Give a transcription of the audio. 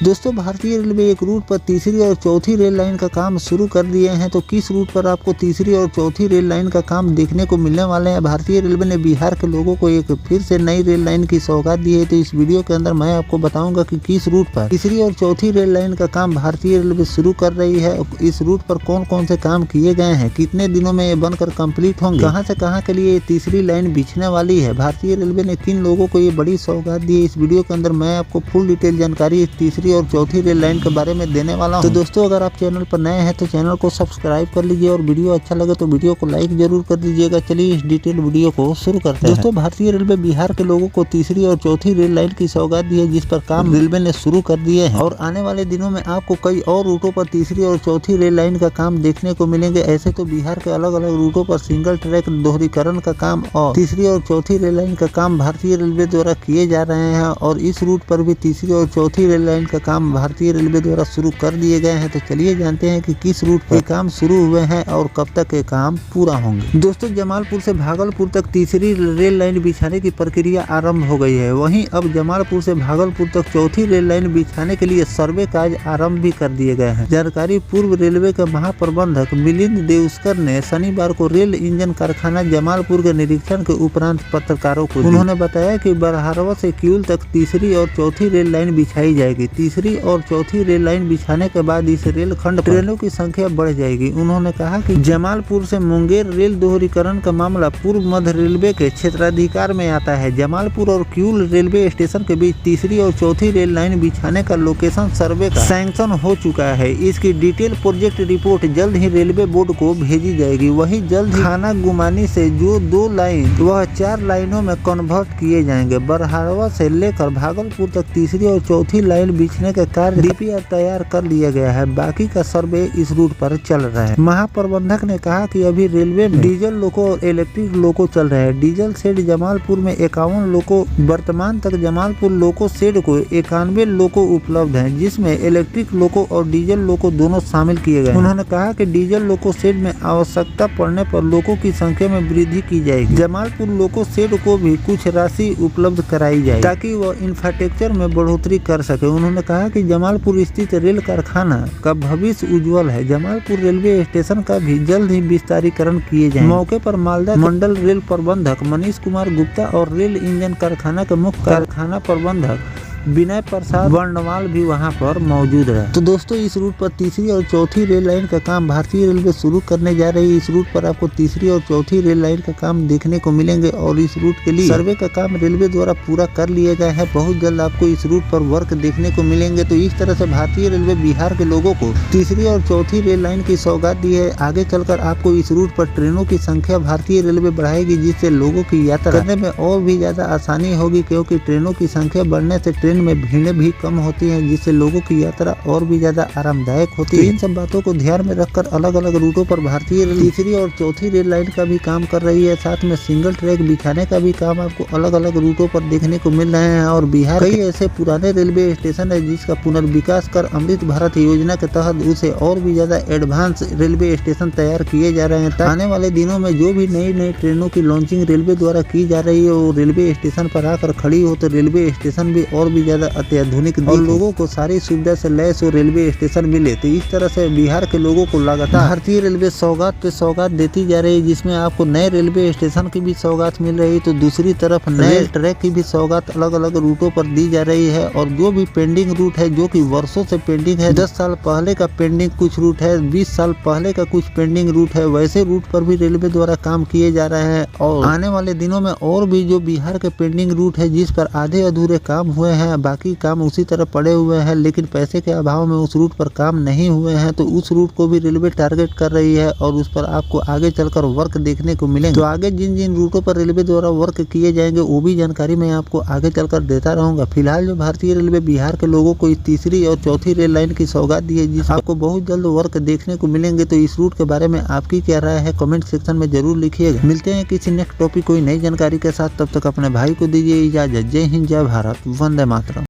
दोस्तों भारतीय रेलवे एक रूट पर तीसरी और चौथी रेल लाइन का काम शुरू कर दिए हैं। तो किस रूट पर आपको तीसरी और चौथी रेल लाइन का काम देखने को मिलने वाले हैं। भारतीय रेलवे ने बिहार के लोगों को एक फिर से नई रेल लाइन की सौगात दी है। तो इस वीडियो के अंदर मैं आपको बताऊंगा कि किस रूट पर तीसरी और चौथी रेल लाइन का काम भारतीय रेलवे शुरू कर रही है। इस रूट पर कौन कौन से काम किए गए हैं, कितने दिनों में ये बनकर कंप्लीट होंगे, कहां से कहां के लिए तीसरी लाइन बिछने वाली है, भारतीय रेलवे ने किन लोगों को ये बड़ी सौगात दी है। इस वीडियो के अंदर मैं आपको फुल डिटेल जानकारी तीसरी और चौथी रेल लाइन के बारे में देने वाला हूं। तो दोस्तों अगर आप चैनल पर नए हैं तो चैनल को सब्सक्राइब कर लीजिए और वीडियो अच्छा लगे तो वीडियो को लाइक जरूर कर दीजिएगा। चलिए इस डिटेल वीडियो को शुरू करते हैं। दोस्तों भारतीय रेलवे बिहार के लोगों को तीसरी और चौथी रेल लाइन की सौगात दी है, जिस पर काम रेलवे ने शुरू कर दिए हैं और आने वाले दिनों में आपको कई और रूटों पर तीसरी और चौथी रेल लाइन का काम देखने को मिलेंगे। ऐसे तो बिहार के अलग अलग रूटों पर सिंगल ट्रैक दोहरीकरण का काम और तीसरी और चौथी रेल लाइन का काम भारतीय रेलवे द्वारा किए जा रहे हैं और इस रूट पर भी तीसरी और चौथी रेल लाइन का काम भारतीय रेलवे द्वारा शुरू कर दिए गए हैं। तो चलिए जानते हैं कि किस रूट पर काम शुरू हुए हैं और कब तक ये काम पूरा होंगे। दोस्तों जमालपुर से भागलपुर तक तीसरी रेल लाइन बिछाने की प्रक्रिया आरंभ हो गई है। वहीं अब जमालपुर से भागलपुर तक चौथी रेल लाइन बिछाने के लिए सर्वे कार्य आरंभ भी कर दिए गए हैं। जानकारी पूर्व रेलवे के महाप्रबंधक मिलिंद देउस्कर ने शनिवार को रेल इंजन कारखाना जमालपुर के निरीक्षण के उपरांत पत्रकारों को उन्होंने बताया कि बरहारवा से किऊल तक तीसरी और चौथी रेल लाइन बिछाई जाएगी। तीसरी और चौथी रेल लाइन बिछाने के बाद इस रेल खंड ट्रेनों की संख्या बढ़ जाएगी। उन्होंने कहा कि जमालपुर से मुंगेर रेल दोहरीकरण का मामला पूर्व मध्य रेलवे के क्षेत्राधिकार में आता है। जमालपुर और किऊल रेलवे स्टेशन के बीच तीसरी और चौथी रेल लाइन बिछाने का लोकेशन सर्वे का सैंक्शन हो चुका है। इसकी डिटेल प्रोजेक्ट रिपोर्ट जल्द ही रेलवे बोर्ड को भेजी जाएगी। वहीं जल्द ही खाना गुमानी से जो 2 लाइन वह 4 लाइनों में कन्वर्ट किए जाएंगे। बरहारवा से लेकर भागलपुर तक तीसरी और चौथी लाइन बिछने का कार्य डीपीआर तैयार कर लिया गया है। बाकी का सर्वे इस रूट पर चल रहा है। महाप्रबंधक ने कहा कि अभी रेलवे में डीजल लोको और इलेक्ट्रिक लोको चल रहे हैं। डीजल शेड जमालपुर में 51 लोको, वर्तमान तक जमालपुर लोको शेड को 91 लोको उपलब्ध हैं, जिसमें इलेक्ट्रिक लोको और डीजल लोको दोनों शामिल किए गए। उन्होंने कहा कि डीजल लोको शेड में आवश्यकता पड़ने पर लोको की संख्या में वृद्धि की जाएगी। जमालपुर लोको शेड को भी कुछ राशि उपलब्ध कराई जाए ताकि वह इंफ्रास्ट्रक्चर में बढ़ोतरी कर सके। उन्होंने कहा कि जमालपुर स्थित रेल कारखाना का भविष्य उज्जवल है। जमालपुर रेलवे स्टेशन का भी जल्द ही विस्तारीकरण किए जाएंगे। मौके पर मालदा मंडल रेल प्रबंधक मनीष कुमार गुप्ता और रेल इंजन कारखाना के मुख्य कारखाना प्रबंधक विनय प्रसाद वर्णवाल भी वहां पर मौजूद है। तो दोस्तों इस रूट पर तीसरी और चौथी रेल लाइन का काम भारतीय रेलवे शुरू करने जा रही है। इस रूट पर आपको तीसरी और चौथी रेल लाइन का काम देखने को मिलेंगे और इस रूट के लिए सर्वे का काम रेलवे द्वारा पूरा कर लिया गया है। बहुत जल्द आपको इस रूट पर वर्क देखने को मिलेंगे। तो इस तरह से भारतीय रेलवे बिहार के लोगों को तीसरी और चौथी रेल लाइन की सौगात दी है। आगे चलकर आपको इस रूट पर ट्रेनों की संख्या भारतीय रेलवे बढ़ाएगी, जिससे लोगों की यात्रा करने में और भी ज्यादा आसानी होगी, क्योंकि ट्रेनों की संख्या बढ़ने से ट्रेन में भीड़ भी कम होती है, जिससे लोगों की यात्रा और भी ज्यादा आरामदायक होती है। इन सब बातों को ध्यान में रखकर अलग अलग रूटों पर भारतीय रेल तीसरी और चौथी रेल लाइन का भी काम कर रही है। साथ में सिंगल ट्रैक बिछाने का भी काम आपको अलग अलग रूटों पर देखने को मिल रहे हैं। और बिहार कई ऐसे पुराने रेलवे स्टेशन है जिसका पुनर्विकास कर अमृत भारत योजना के तहत उसे और भी ज्यादा एडवांस रेलवे स्टेशन तैयार किए जा रहे हैं। आने वाले दिनों में जो भी नई नई ट्रेनों की लॉन्चिंग रेलवे द्वारा की जा रही है वो रेलवे स्टेशन पर आकर खड़ी हो, तो रेलवे स्टेशन भी और भी ज्यादा अत्याधुनिक और लोगों को सारी सुविधा से लैस हो रेलवे स्टेशन मिले। तो इस तरह से बिहार के लोगों को लगातार भारतीय रेलवे सौगात पे सौगात देती जा रही है, जिसमें आपको नए रेलवे स्टेशन की भी सौगात मिल रही है, तो दूसरी तरफ नए ट्रैक की भी सौगात अलग अलग रूटों पर दी जा रही है। और जो भी पेंडिंग रूट है, जो कि वर्षों से पेंडिंग है, 10 साल पहले का पेंडिंग कुछ रूट है, 20 साल पहले का कुछ पेंडिंग रूट है, वैसे रूट पर भी रेलवे द्वारा काम किए जा रहे हैं। और आने वाले दिनों में और भी जो बिहार के पेंडिंग रूट है जिस पर आधे अधूरे काम हुए हैं, बाकी काम उसी तरह पड़े हुए हैं, लेकिन पैसे के अभाव में उस रूट पर काम नहीं हुए हैं, तो उस रूट को भी रेलवे टारगेट कर रही है और उस पर आपको आगे चलकर वर्क देखने को मिलेंगे। तो आगे जिन जिन रूटों पर रेलवे द्वारा वर्क किए जाएंगे वो भी जानकारी मैं आपको आगे चलकर देता रहूंगा। फिलहाल जो भारतीय रेलवे बिहार के लोगों को इस तीसरी और चौथी रेल लाइन की सौगात दी है, जिस आपको बहुत जल्द वर्क देखने को मिलेंगे। तो इस रूट के बारे में आपकी क्या राय है, कमेंट सेक्शन में जरूर लिखिएगा। मिलते हैं किसी नेक्स्ट टॉपिक कोई नई जानकारी के साथ, तब तक अपने भाई को दीजिए इजाजत। जय हिंद, जय भारत, वंदे मातरम।